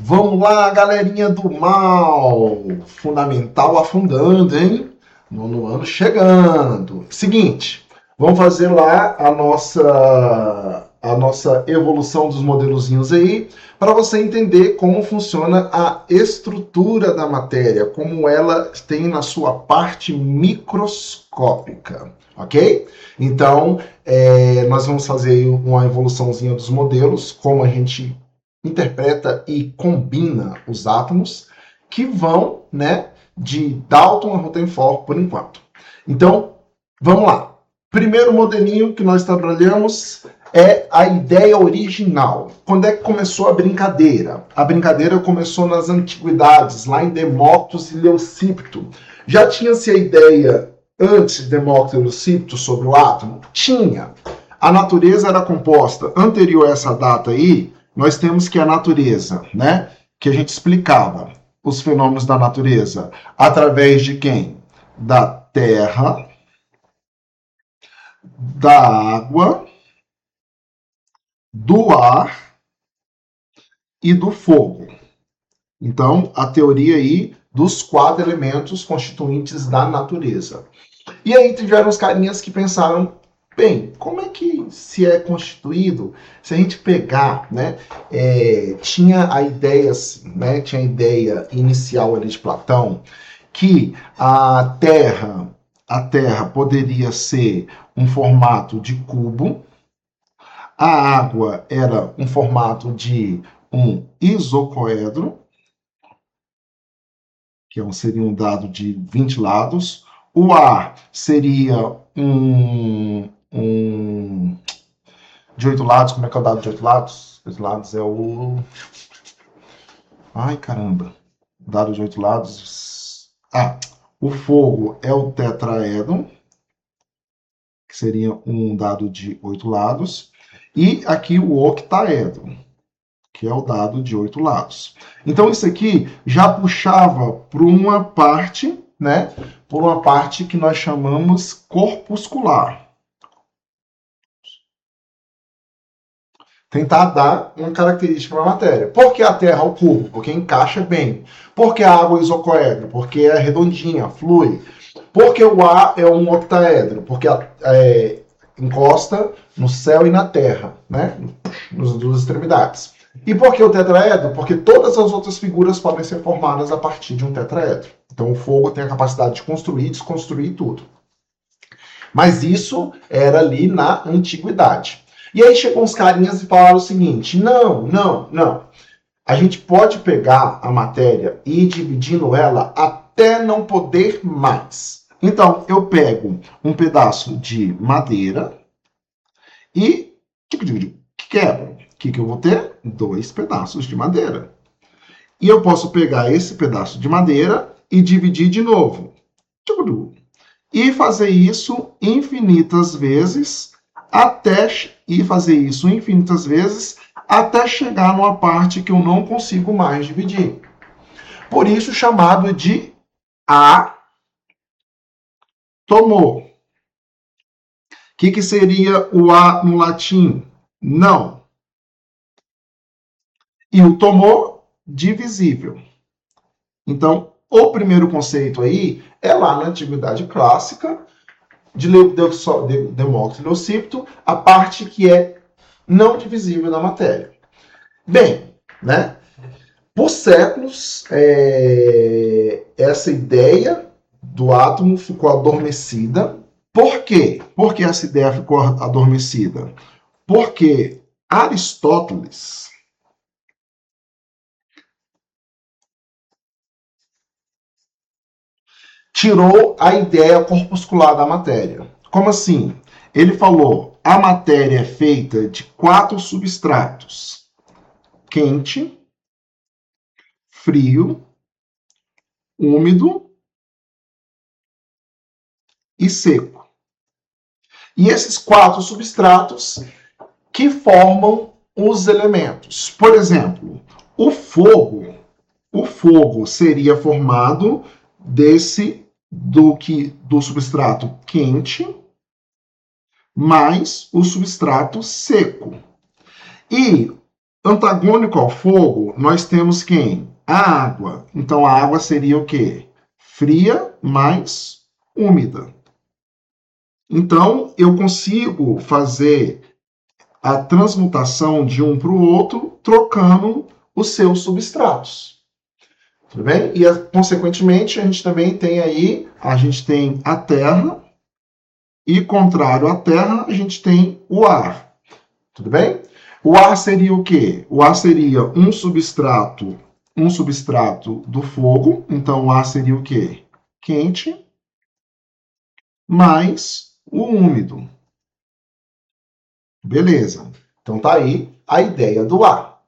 Vamos lá, galerinha do mal! Fundamental afundando, hein? Nono ano chegando. Seguinte, vamos fazer lá a nossa evolução dos modelozinhos aí, para você entender como funciona a estrutura da matéria, como ela tem na sua parte microscópica, ok? Então, nós vamos fazer uma evoluçãozinha dos modelos, como a gente interpreta e combina os átomos que vão, né, de Dalton a Rutherford por enquanto. Então, vamos lá. Primeiro modelinho que nós trabalhamos é a ideia original. Quando é que começou a brincadeira? A brincadeira começou nas antiguidades, lá em Demócrito e Leucipto. Já tinha-se a ideia antes de Demócrito e Leucipto sobre o átomo? Tinha. A natureza era composta anterior a essa data aí. Nós temos que a natureza, né? Que a gente explicava os fenômenos da natureza através de quem? Da terra, da água, do ar e do fogo. Então, a teoria aí dos 4 elementos constituintes da natureza. E aí tiveram os carinhas que pensaram, bem, como é que se é constituído? Se a gente pegar, né, tinha a ideia, né, tinha a ideia inicial ali de Platão, que a Terra poderia ser um formato de cubo, a água era um formato de um isocoedro, que seria um dado de 20 lados, o ar seria de 8 lados. Como é que é o dado de 8 lados? 8 lados é o... Ai, caramba. Dado de 8 lados... o fogo é o tetraedro, que seria um dado de 8 lados. E aqui o octaedro, que é o dado de 8 lados. Então, isso aqui já puxava para uma parte, né? Por uma parte que nós chamamos corpuscular. Tentar dar uma característica para a matéria. Por que a Terra é o cubo? Porque encaixa bem. Por que a água é isocoedro? Porque é redondinha, flui. Por que o ar é um octaedro? Porque encosta no céu e na terra, né? Nas duas extremidades. E por que o tetraedro? Porque todas as outras figuras podem ser formadas a partir de um tetraedro. Então o fogo tem a capacidade de construir e desconstruir tudo. Mas isso era ali na antiguidade. E aí chegam uns carinhas e falaram o seguinte: não, não, não. A gente pode pegar a matéria e ir dividindo ela até não poder mais. Então, eu pego um pedaço de madeira e quebro. O que eu vou ter? 2 pedaços de madeira. E eu posso pegar esse pedaço de madeira e dividir de novo. E fazer isso infinitas vezes até chegar numa parte que eu não consigo mais dividir. Por isso chamado de átomo. O que seria o A no latim? Não. E o tomo, divisível. Então, o primeiro conceito aí é lá na Antiguidade Clássica, de Demócrito e Leucipto, a parte que é não divisível da matéria. Bem, né? Por séculos, essa ideia do átomo ficou adormecida. Por quê? Por que essa ideia ficou adormecida? Porque Aristóteles tirou a ideia corpuscular da matéria. Como assim? Ele falou: a matéria é feita de 4 substratos: quente, frio, úmido e seco. E esses 4 substratos que formam os elementos. Por exemplo, o fogo seria formado do substrato quente mais o substrato seco. E Antagônico ao fogo, nós temos quem? A água. Então, a água seria o quê? Fria mais úmida. Então, eu consigo fazer a transmutação de um para o outro, trocando os seus substratos. Tudo bem? E, consequentemente, a gente também tem aí, a gente tem a terra, e contrário à terra, a gente tem o ar. Tudo bem? O ar seria o quê? O ar seria um substrato do fogo. Então, o ar seria o quê? Quente, mais o úmido. Beleza. Então, tá aí a ideia do ar.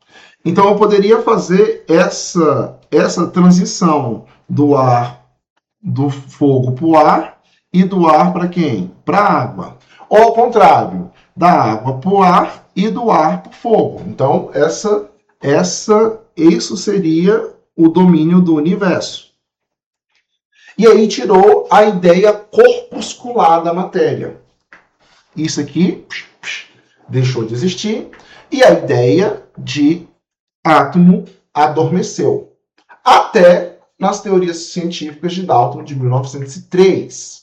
Então, eu poderia fazer essa transição do ar, do fogo para o ar, e do ar para quem? Para a água. Ou ao contrário, da água para o ar e do ar para o fogo. Então, isso seria o domínio do universo. E aí tirou a ideia corpuscular da matéria. Isso aqui deixou de existir e a ideia de átomo adormeceu. Até nas teorias científicas de Dalton de 1903,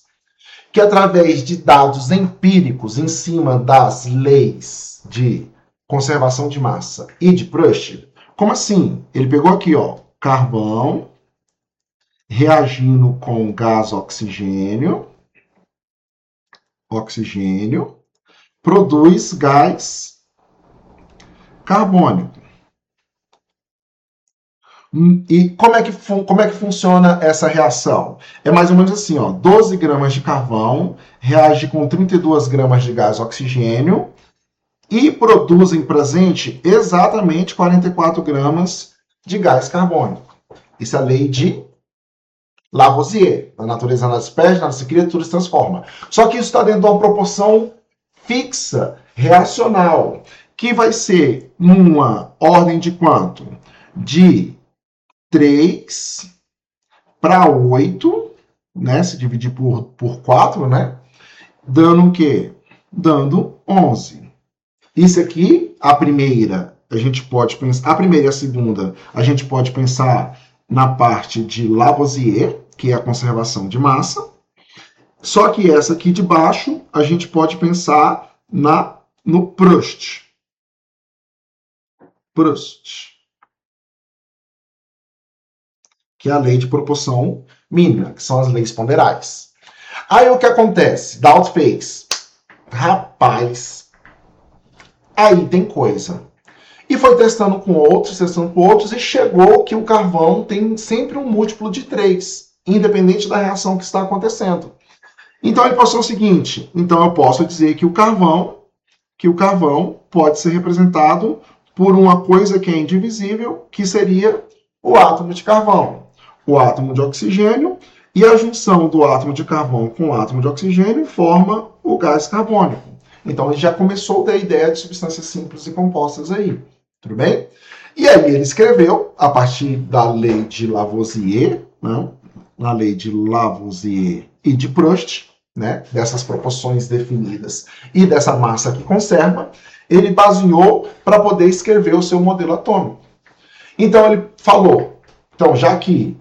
que através de dados empíricos em cima das leis de conservação de massa e de Proust, como assim? Ele pegou aqui, ó, carvão reagindo com gás oxigênio, produz gás carbônico. E como é que funciona essa reação? É mais ou menos assim, ó, 12 gramas de carvão reage com 32 gramas de gás oxigênio e produz em presente exatamente 44 gramas de gás carbônico. Isso é a lei de Lavoisier. Na natureza nada se perde, nada se cria, tudo se transforma. Só que isso está dentro de uma proporção fixa, reacional, que vai ser numa ordem de quanto? De 3 para 8, né? Se dividir por 4, né? Dando o quê? Dando 11. Isso aqui, a primeira, a gente pode pensar, a primeira e a segunda, a gente pode pensar na parte de Lavoisier, que é a conservação de massa. Só que essa aqui de baixo, a gente pode pensar no Proust. Que é a lei de proporção mínima, que são as leis ponderais. Aí o que acontece? Dalton fez. Rapaz, aí tem coisa. E foi testando com outros, e chegou que o carvão tem sempre um múltiplo de 3, independente da reação que está acontecendo. Então ele passou o seguinte, então eu posso dizer que o carvão pode ser representado por uma coisa que é indivisível, que seria o átomo de carvão, o átomo de oxigênio, e a junção do átomo de carvão com o átomo de oxigênio forma o gás carbônico. Então ele já começou a ter a ideia de substâncias simples e compostas aí. Tudo bem? E aí ele escreveu, a partir da lei de Lavoisier, né, na lei de Lavoisier e de Proust, né, dessas proporções definidas e dessa massa que conserva, ele baseou para poder escrever o seu modelo atômico. Então ele falou, então já que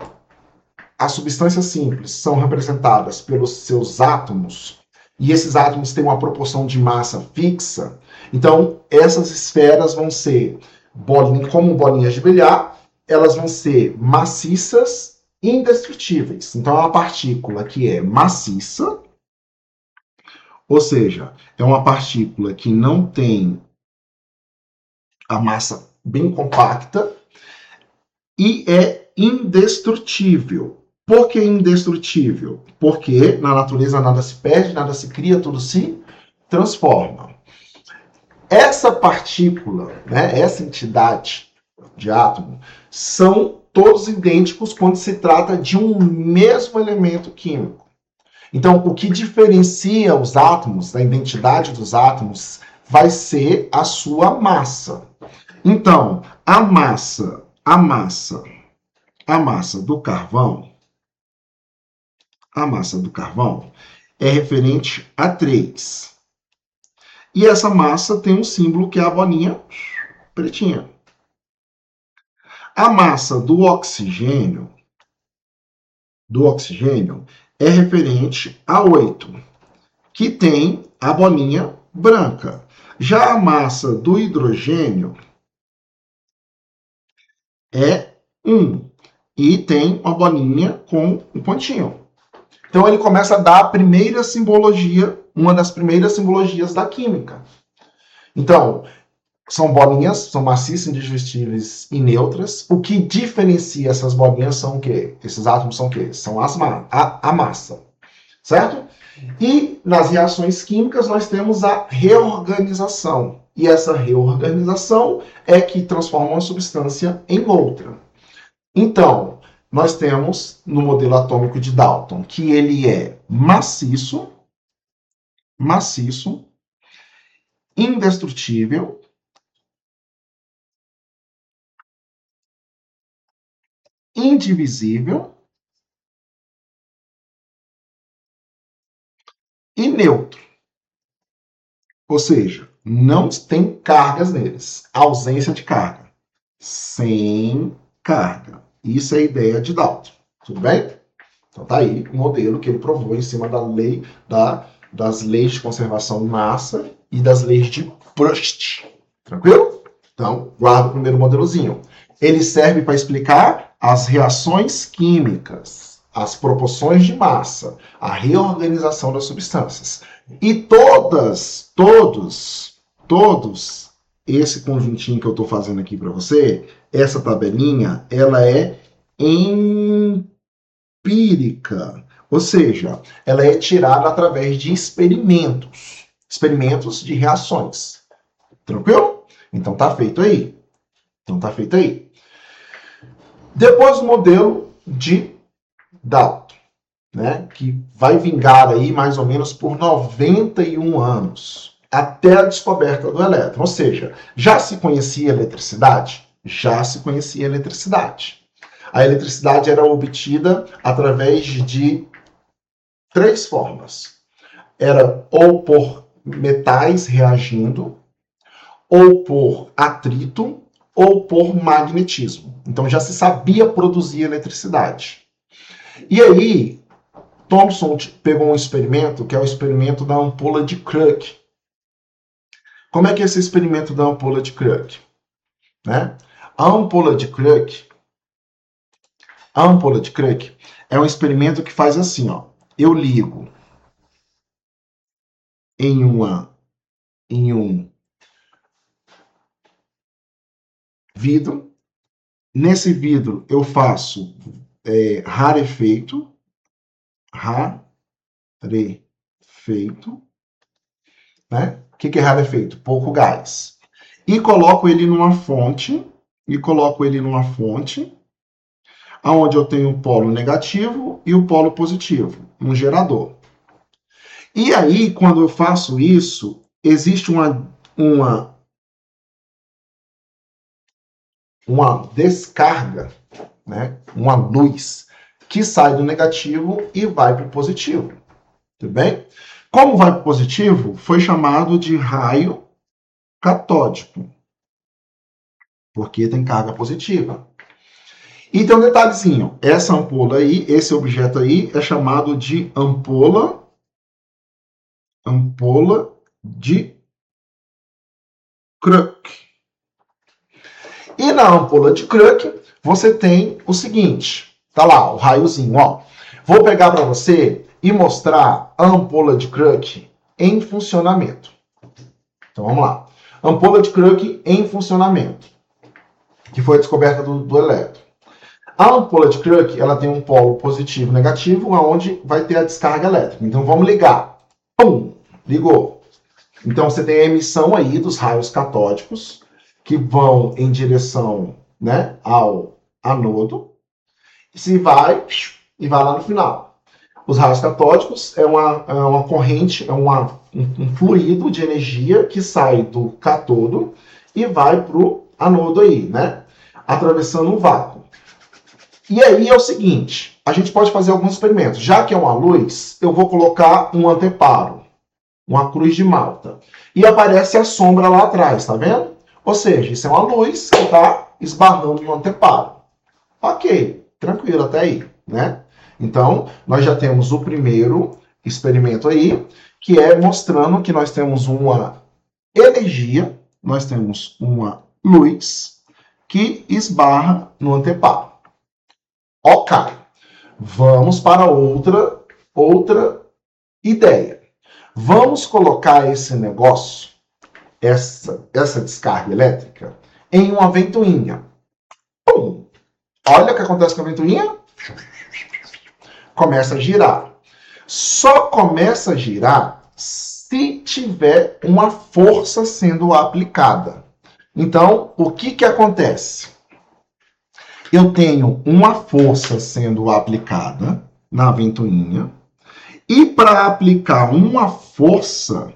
as substâncias simples são representadas pelos seus átomos, e esses átomos têm uma proporção de massa fixa, então essas esferas vão ser, como bolinhas de bilhar, elas vão ser maciças e indestrutíveis. Então é uma partícula que é maciça, ou seja, é uma partícula que não tem a massa bem compacta e é indestrutível. Por que indestrutível? Porque na natureza nada se perde, nada se cria, tudo se transforma. Essa partícula, né, essa entidade de átomo, são todos idênticos quando se trata de um mesmo elemento químico. Então, o que diferencia os átomos, da identidade dos átomos, vai ser a sua massa. Então, a massa do carvão, é referente a 3. E essa massa tem um símbolo que é a bolinha pretinha. A massa do oxigênio é referente a 8, que tem a bolinha branca. Já a massa do hidrogênio é 1 e tem uma bolinha com um pontinho. Então ele começa a dar a primeira simbologia, uma das primeiras simbologias da química. Então, são bolinhas, são maciças, indigestíveis e neutras. O que diferencia essas bolinhas são o quê? Esses átomos são o quê? São a massa, certo? E nas reações químicas nós temos a reorganização. E essa reorganização é que transforma uma substância em outra. Então, nós temos no modelo atômico de Dalton que ele é maciço, indestrutível, indivisível e neutro. Ou seja, não tem cargas neles. Ausência de carga. Sem carga. Isso é a ideia de Dalton. Tudo bem? Então tá aí o modelo que ele provou em cima da lei das leis de conservação em massa e das leis de Proust. Tranquilo? Então, guarda o primeiro modelozinho. Ele serve para explicar as reações químicas, as proporções de massa, a reorganização das substâncias. E todos, esse conjuntinho que eu estou fazendo aqui para você, essa tabelinha, ela é empírica. Ou seja, ela é tirada através de experimentos de reações. Tranquilo? Então tá feito aí. Depois o modelo de Dalton, né, que vai vingar aí mais ou menos por 91 anos, até a descoberta do elétron. Ou seja, já se conhecia a eletricidade? Já se conhecia a eletricidade. A eletricidade era obtida através de 3 formas. Era ou por metais reagindo, ou por atrito, ou por magnetismo. Então já se sabia produzir eletricidade. E aí, Thomson pegou um experimento, que é o experimento da ampola de Crooke. Como é que é esse experimento da ampola de Crooke? Né? A ampola de Crooke é um experimento que faz assim, ó. Eu ligo em um vidro. Nesse vidro eu faço rarefeito, né? O que é rarefeito? Pouco gás. E coloco ele numa fonte, onde eu tenho o polo negativo e o polo positivo, um gerador. E aí, quando eu faço isso, existe uma descarga, né? Uma luz que sai do negativo e vai para o positivo. Tudo bem? Como vai para o positivo, foi chamado de raio catódico, porque tem carga positiva. E tem um detalhezinho, essa ampola aí, esse objeto aí, é chamado de ampola de Crooke. E na ampola de Crooke, você tem o seguinte, tá lá, o raiozinho, ó. Vou pegar para você e mostrar a ampola de Crooke em funcionamento. Então vamos lá. Ampola de Crooke em funcionamento, que foi a descoberta do elétron. A ampola de Crooke, ela tem um polo positivo e negativo, onde vai ter a descarga elétrica. Então vamos ligar. Pum! Ligou. Então você tem a emissão aí dos raios catódicos, que vão em direção, né, ao anodo, e vai lá no final. Os raios catódicos é uma corrente, um fluido de energia que sai do cátodo e vai para o anodo aí, né, atravessando um vácuo. E aí é o seguinte, a gente pode fazer alguns experimentos. Já que é uma luz, eu vou colocar um anteparo, uma cruz de Malta. E aparece a sombra lá atrás, tá vendo? Ou seja, isso é uma luz que está esbarrando no anteparo. Ok, tranquilo até aí, né? Então, nós já temos o primeiro experimento aí, que é mostrando que nós temos uma energia, nós temos uma luz que esbarra no anteparo. Ok, vamos para outra ideia. Vamos colocar esse negócio, essa descarga elétrica, em uma ventoinha. Pum! Olha o que acontece com a ventoinha. Começa a girar. Só começa a girar se tiver uma força sendo aplicada. Então, o que acontece? Eu tenho uma força sendo aplicada na ventoinha, e para aplicar uma força,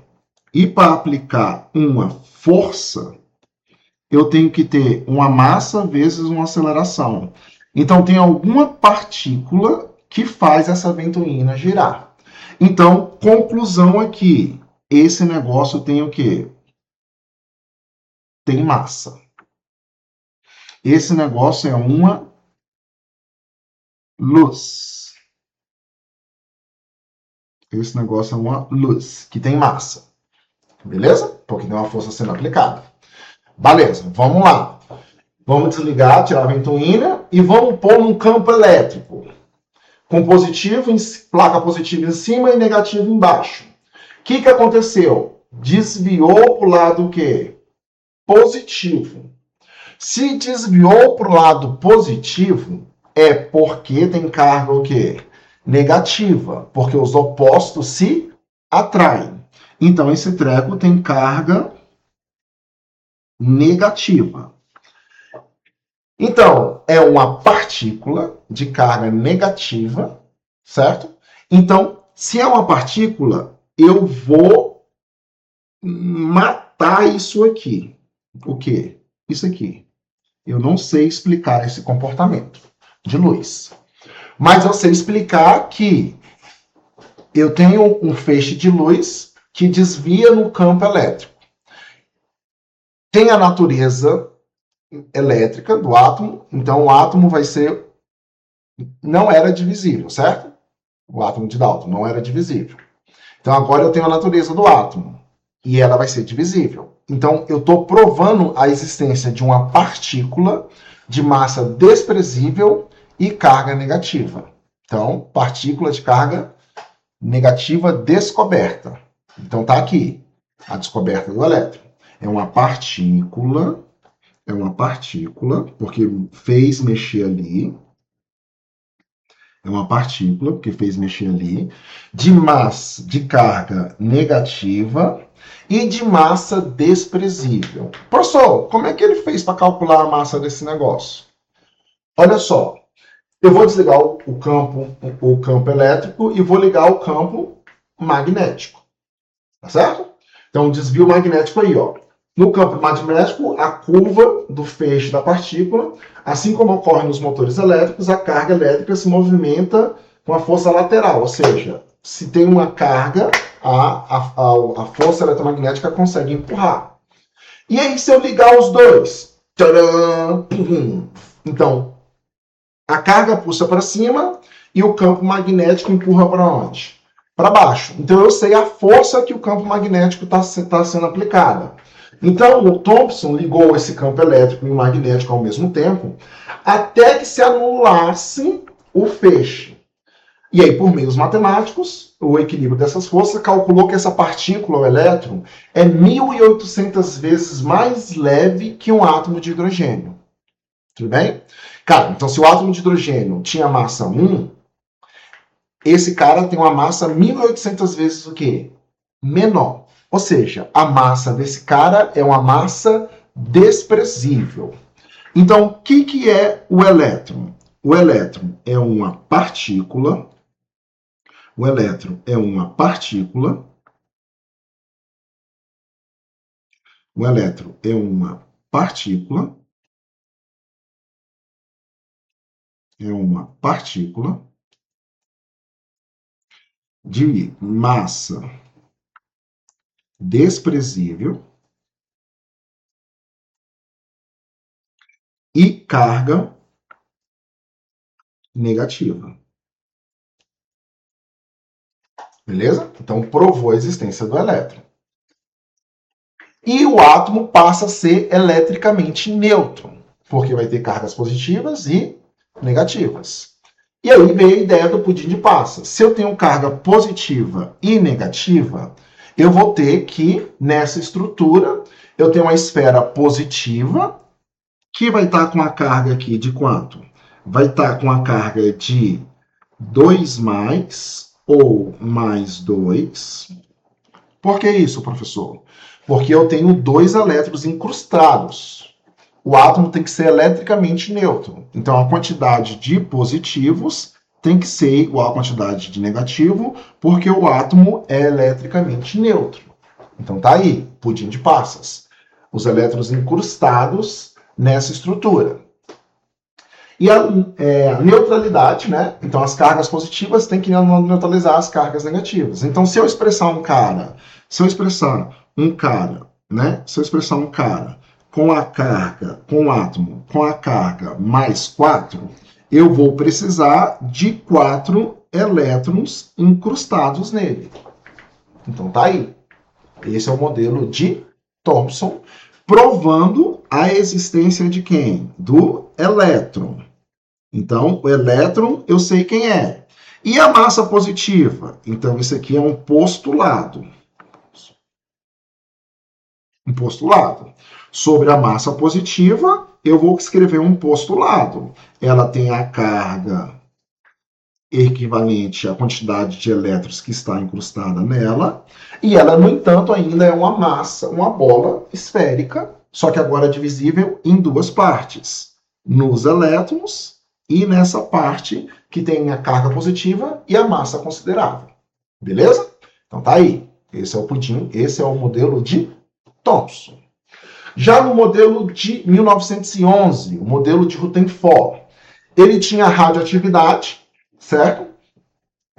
eu tenho que ter uma massa vezes uma aceleração. Então, tem alguma partícula que faz essa ventoinha girar. Então, conclusão aqui, esse negócio tem o quê? Tem massa. Esse negócio é uma luz. Esse negócio é uma luz que tem massa. Beleza? Porque tem uma força sendo aplicada. Beleza, vamos lá. Vamos desligar, tirar a ventoinha e vamos pôr num campo elétrico. Com positivo, placa positiva em cima e negativo embaixo. O que aconteceu? Desviou para o lado o quê? Positivo. Se desviou para o lado positivo, é porque tem carga o quê? Negativa. Porque os opostos se atraem. Então, esse treco tem carga negativa. Então, é uma partícula de carga negativa, certo? Então, se é uma partícula, eu vou matar isso aqui. O quê? Isso aqui. Eu não sei explicar esse comportamento de luz. Mas eu sei explicar que eu tenho um feixe de luz que desvia no campo elétrico. Tem a natureza elétrica do átomo, então o átomo vai ser... Não era divisível, certo? O átomo de Dalton não era divisível. Então agora eu tenho a natureza do átomo e ela vai ser divisível. Então eu estou provando a existência de uma partícula de massa desprezível e carga negativa. Então, partícula de carga negativa descoberta. Então tá aqui a descoberta do elétron. É uma partícula, porque fez mexer ali. É uma partícula, porque fez mexer ali, de massa, de carga negativa e de massa desprezível. Professor, como é que ele fez para calcular a massa desse negócio? Olha só, eu vou desligar o campo elétrico e vou ligar o campo magnético. Tá certo? Então, desvio magnético aí, ó. No campo magnético, a curva do feixe da partícula, assim como ocorre nos motores elétricos, a carga elétrica se movimenta com a força lateral, ou seja, se tem uma carga, a força eletromagnética consegue empurrar. E aí, se eu ligar os dois, tcharam, então, a carga puxa para cima e o campo magnético empurra para onde? Para baixo. Então eu sei a força que o campo magnético está sendo aplicada. Então o Thomson ligou esse campo elétrico e o magnético ao mesmo tempo, até que se anulasse o feixe. E aí, por meios matemáticos, o equilíbrio dessas forças calculou que essa partícula, o elétron, é 1.800 vezes mais leve que um átomo de hidrogênio. Tudo bem? Cara, então se o átomo de hidrogênio tinha massa 1, esse cara tem uma massa 1.800 vezes o quê? Menor. Ou seja, a massa desse cara é uma massa desprezível. Então, o que é o elétron? O elétron é uma partícula. O elétron é uma partícula. O elétron é uma partícula. É uma partícula de massa desprezível e carga negativa. Beleza? Então, provou a existência do elétron. E o átomo passa a ser eletricamente neutro, porque vai ter cargas positivas e negativas. E aí veio a ideia do pudim de passas. Se eu tenho carga positiva e negativa, eu vou ter que, nessa estrutura, eu tenho uma esfera positiva, que vai estar com a carga aqui de quanto? Vai estar com a carga de 2 mais ou mais 2. Por que isso, professor? Porque eu tenho 2 elétrons incrustados. O átomo tem que ser eletricamente neutro. Então, a quantidade de positivos tem que ser igual à quantidade de negativo, porque o átomo é eletricamente neutro. Então, tá aí, pudim de passas. Os elétrons incrustados nessa estrutura. E a neutralidade, né? Então, as cargas positivas têm que neutralizar as cargas negativas. Então, se eu expressar um cara com a carga, com o átomo, com a carga mais 4, eu vou precisar de 4 elétrons incrustados nele. Então tá aí. Esse é o modelo de Thomson, provando a existência de quem? Do elétron. Então, o elétron eu sei quem é. E a massa positiva? Então, isso aqui é um postulado. Um postulado. Sobre a massa positiva, eu vou escrever um postulado. Ela tem a carga equivalente à quantidade de elétrons que está incrustada nela, e ela, no entanto, ainda é uma massa, uma bola esférica, só que agora divisível em 2 partes, nos elétrons e nessa parte que tem a carga positiva e a massa considerável. Beleza? Então tá aí. Esse é o pudim, esse é o modelo de Thomson. Já no modelo de 1911, o modelo de Rutherford, ele tinha radioatividade, certo?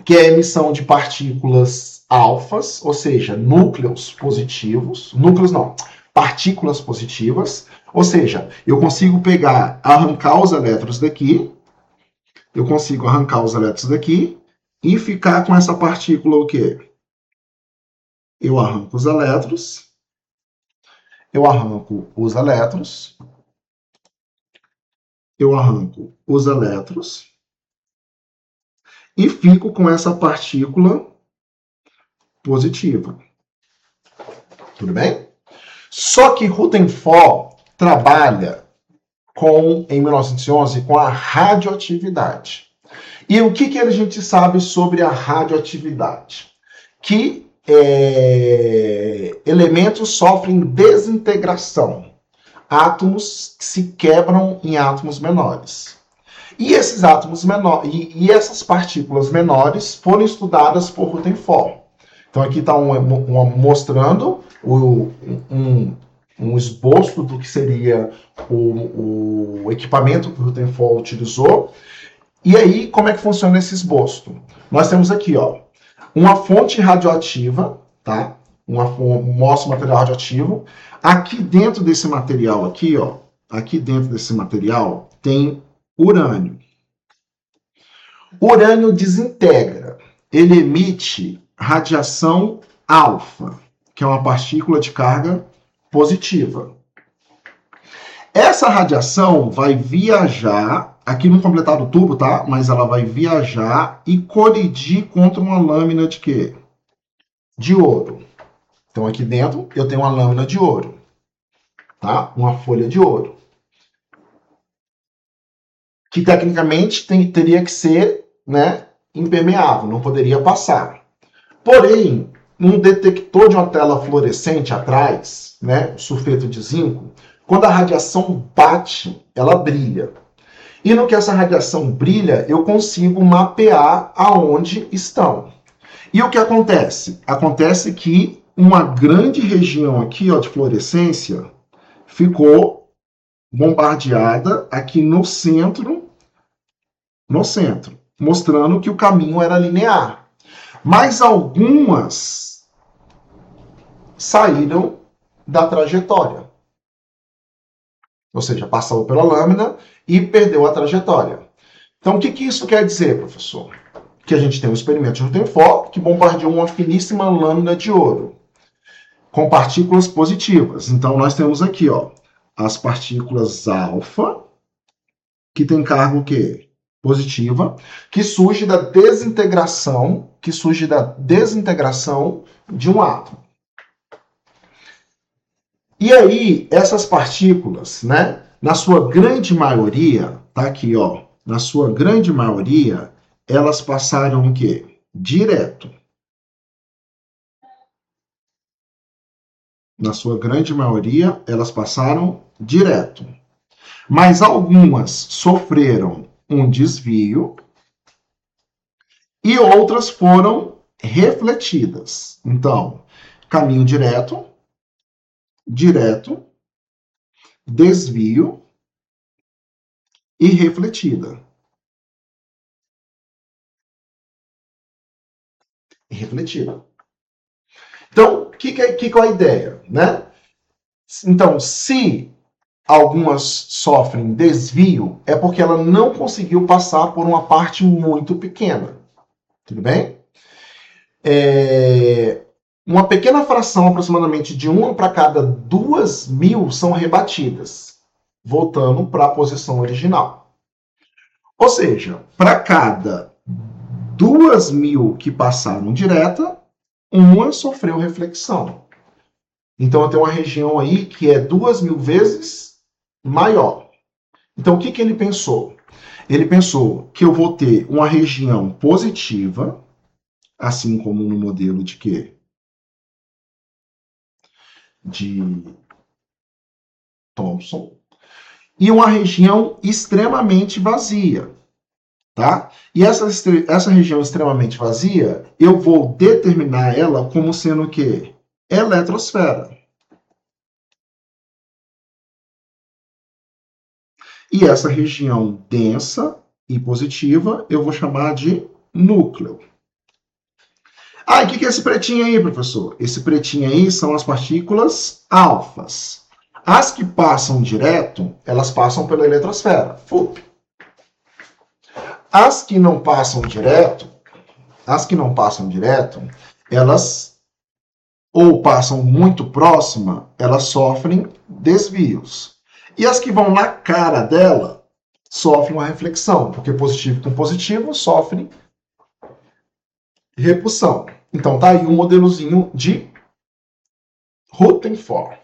Que é a emissão de partículas alfas, ou seja, núcleos positivos, partículas positivas, ou seja, eu consigo arrancar os elétrons daqui, e ficar com essa partícula o quê? Eu arranco os elétrons, e fico com essa partícula positiva. Tudo bem? Só que Rutherford trabalha em 1911, com a radioatividade. E o que a gente sabe sobre a radioatividade? Que elementos sofrem desintegração. Átomos que se quebram em átomos menores. E esses átomos menores e essas partículas menores foram estudadas por Rutherford. Então aqui está mostrando um esboço do que seria o equipamento que o Rutherford utilizou. E aí, como é que funciona esse esboço? Nós temos aqui, ó, uma fonte radioativa, tá? Mostra o material radioativo. Aqui dentro desse material aqui, ó, tem urânio. O urânio desintegra. Ele emite radiação alfa, que é uma partícula de carga positiva. Essa radiação vai viajar, aqui no completado tubo, tá? Mas ela vai viajar e colidir contra uma lâmina de quê? De ouro. Então aqui dentro eu tenho uma lâmina de ouro, tá? Uma folha de ouro. Que tecnicamente teria que ser, né, impermeável, não poderia passar. Porém, num detector de uma tela fluorescente atrás, né, sulfeto de zinco, quando a radiação bate, ela brilha. E no que essa radiação brilha, eu consigo mapear aonde estão. E o que acontece? Acontece que uma grande região aqui, ó, de fluorescência ficou bombardeada aqui no centro, mostrando que o caminho era linear. Mas algumas saíram da trajetória. ou seja, passou pela lâmina e perdeu a trajetória. Então, o que isso quer dizer, professor? Que a gente tem um experimento de Rutherford que bombardeou uma finíssima lâmina de ouro com partículas positivas. Então, nós temos aqui, ó, as partículas alfa, que tem carga o quê? Positiva, que surge da desintegração de um átomo. E aí, essas partículas, né, na sua grande maioria, tá aqui, ó, na sua grande maioria, elas passaram o quê? Direto. Na sua grande maioria, elas passaram direto. Mas algumas sofreram um desvio e outras foram refletidas. Então, caminho direto, direto, desvio e refletida. E refletida. Então, o que é a ideia, né? Então, se algumas sofrem desvio, é porque ela não conseguiu passar por uma parte muito pequena. Tudo bem? Uma pequena fração, aproximadamente de 1 para cada 2.000, são rebatidas, voltando para a posição original. Ou seja, para cada 2.000 que passaram direta, uma sofreu reflexão. Então, eu tenho uma região aí que é 2.000 vezes maior. Então, o que ele pensou? Ele pensou que eu vou ter uma região positiva, assim como no modelo de quê? De Thomson, e uma região extremamente vazia, tá? E essa região extremamente vazia, eu vou determinar ela como sendo o quê? Eletrosfera. E essa região densa e positiva, eu vou chamar de núcleo. Ah, o que é esse pretinho aí, professor? Esse pretinho aí são as partículas alfas. As que passam direto, elas passam pela eletrosfera. FUP. As que não passam direto, elas ou passam muito próxima, elas sofrem desvios. E as que vão na cara dela sofrem uma reflexão, porque positivo com positivo sofrem repulsão. Então tá aí um modelozinho de Rutherford,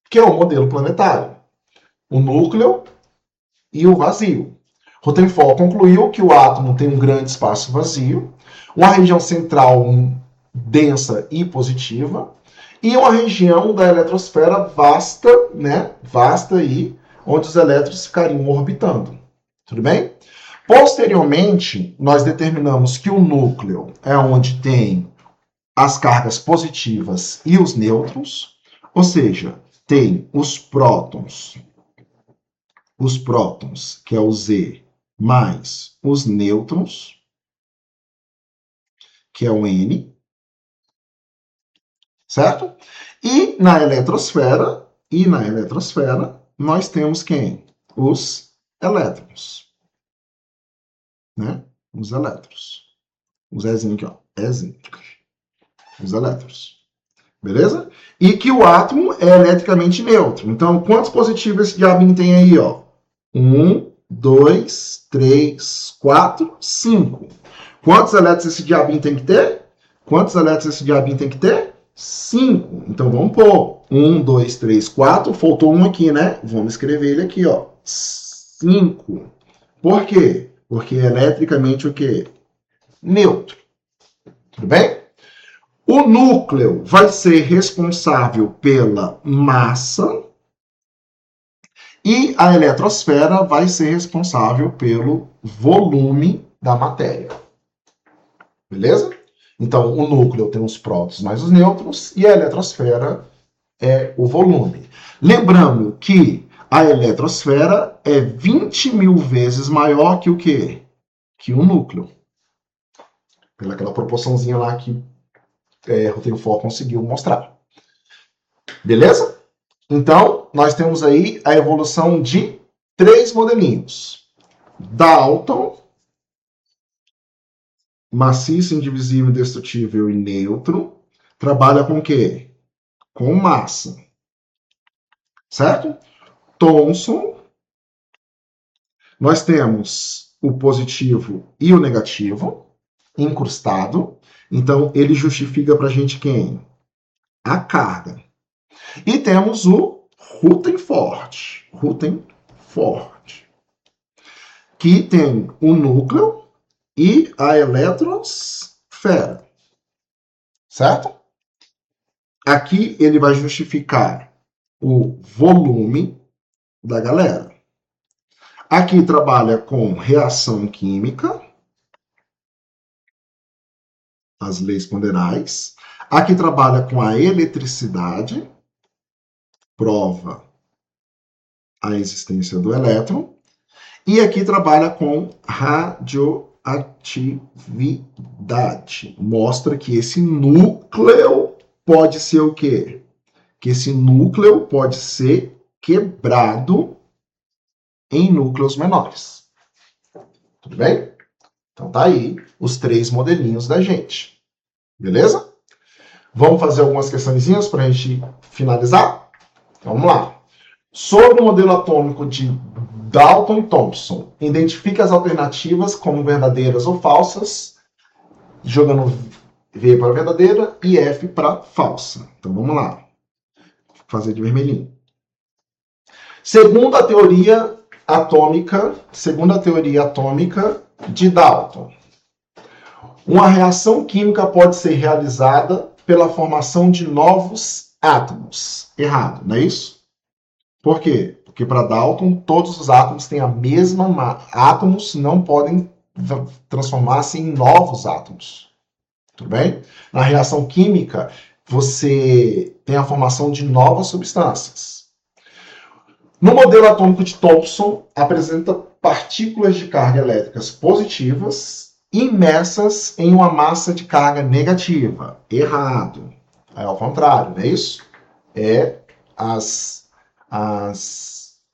que é o modelo planetário. O núcleo e o vazio. Rutherford concluiu que o átomo tem um grande espaço vazio, uma região central densa e positiva, e uma região da eletrosfera vasta, né? Vasta aí, onde os elétrons ficariam orbitando. Tudo bem? Posteriormente, nós determinamos que o núcleo é onde tem as cargas positivas e os nêutrons, ou seja, tem os prótons, que é o Z, mais os nêutrons, que é o N, certo? E na eletrosfera, nós temos quem? Os elétrons, né? Os elétrons. O Zezinho aqui, ó. Ezinho. Os elétrons. Beleza? E que o átomo é eletricamente neutro. Então, quantos positivos esse diabinho tem aí, ó? 1, 2, 3, 4, 5. Quantos elétrons esse diabinho tem que ter? 5. Então vamos pôr. 1, 2, 3, 4. Faltou um aqui, né? Vamos escrever ele aqui, ó. 5. Por quê? Porque é eletricamente o quê? Neutro. Tudo bem? O núcleo vai ser responsável pela massa e a eletrosfera vai ser responsável pelo volume da matéria. Beleza? Então, o núcleo tem os prótons mais os nêutrons e a eletrosfera é o volume. Lembrando que a eletrosfera é 20.000 vezes maior que o quê? Que o núcleo. Pelaquela proporçãozinha lá que Rutherford conseguiu mostrar. Beleza? Então, nós temos aí a evolução de 3 modelinhos. Dalton, maciço, indivisível, indestrutível e neutro, trabalha com o quê? Com massa. Certo? Thomson, nós temos o positivo e o negativo incrustado. Então, ele justifica para a gente quem? A carga. E temos o Rutherford, que tem o núcleo e a eletrosfera. Certo? Aqui ele vai justificar o volume da galera. Aqui trabalha com reação química, as leis ponderais. Aqui trabalha com a eletricidade, prova a existência do elétron. E aqui trabalha com radioatividade. Mostra que esse núcleo pode ser o quê? Que esse núcleo pode ser quebrado em núcleos menores. Tudo bem? Então tá aí os 3 modelinhos da gente. Beleza? Vamos fazer algumas questõezinhas para a gente finalizar? Então, vamos lá. Sobre o modelo atômico de Dalton e Thomson, identifique as alternativas como verdadeiras ou falsas, jogando V para verdadeira e F para falsa. Então vamos lá. Vou fazer de vermelhinho. Segundo a teoria atômica de Dalton, uma reação química pode ser realizada pela formação de novos átomos. Errado, não é isso? Por quê? Porque para Dalton, todos os átomos têm a mesma massa. Átomos não podem transformar-se em novos átomos. Tudo bem? Na reação química, você tem a formação de novas substâncias. No modelo atômico de Thomson, apresenta partículas de carga elétricas positivas imersas em uma massa de carga negativa. Errado. É ao contrário, não é isso? É as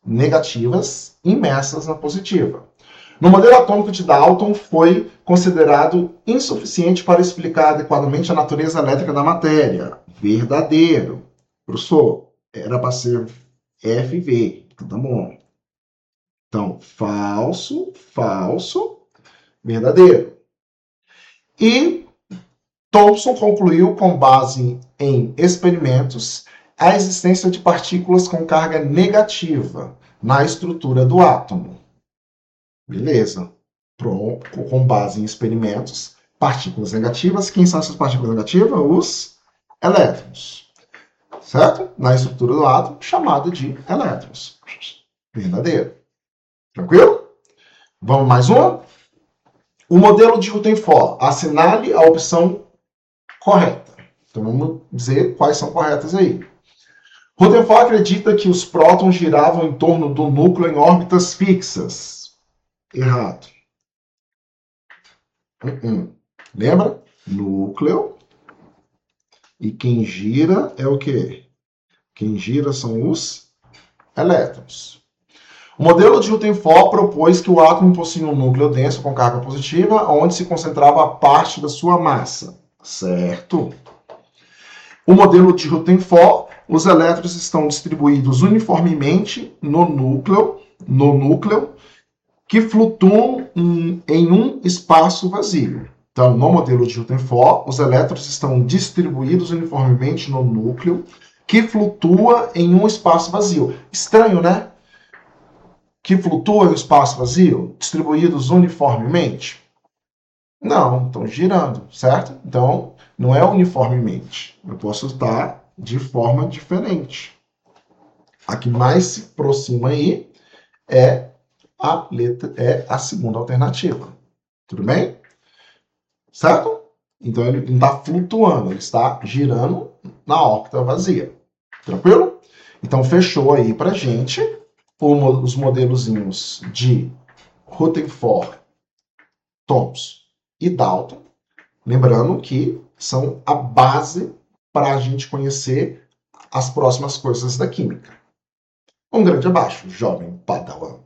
negativas imersas na positiva. No modelo atômico de Dalton, foi considerado insuficiente para explicar adequadamente a natureza elétrica da matéria. Verdadeiro. Professor, era para ser FV. Então, tá bom. Então, falso, verdadeiro. E Thomson concluiu, com base em experimentos, a existência de partículas com carga negativa na estrutura do átomo. Beleza. Com base em experimentos, partículas negativas. Quem são essas partículas negativas? Os elétrons. Certo? Na estrutura do átomo, chamado de elétrons. Verdadeiro. Tranquilo? Vamos mais uma? O modelo de Rutherford. Assinale a opção correta. Então vamos dizer quais são corretas aí. Rutherford acredita que os prótons giravam em torno do núcleo em órbitas fixas. Errado. Lembra? Núcleo. E quem gira é o quê? Quem gira são os elétrons. O modelo de Rutherford propôs que o átomo possuía um núcleo denso com carga positiva, onde se concentrava a parte da sua massa. Certo? O modelo de Rutherford, os elétrons estão distribuídos uniformemente no núcleo, que flutuam em um espaço vazio. Então, no modelo de Rutherford, os elétrons estão distribuídos uniformemente no núcleo, que flutua em um espaço vazio. Estranho, né? Que flutua em um espaço vazio, distribuídos uniformemente? Não, estão girando, certo? Então, não é uniformemente. Eu posso estar de forma diferente. A que mais se aproxima aí é a segunda alternativa. Tudo bem? Certo? Então, ele não está flutuando, ele está girando na órbita vazia. Tranquilo? Então, fechou aí para gente os modelozinhos de Rutherford, Thomson e Dalton. Lembrando que são a base para a gente conhecer as próximas coisas da química. Um grande abraço, jovem Padawan.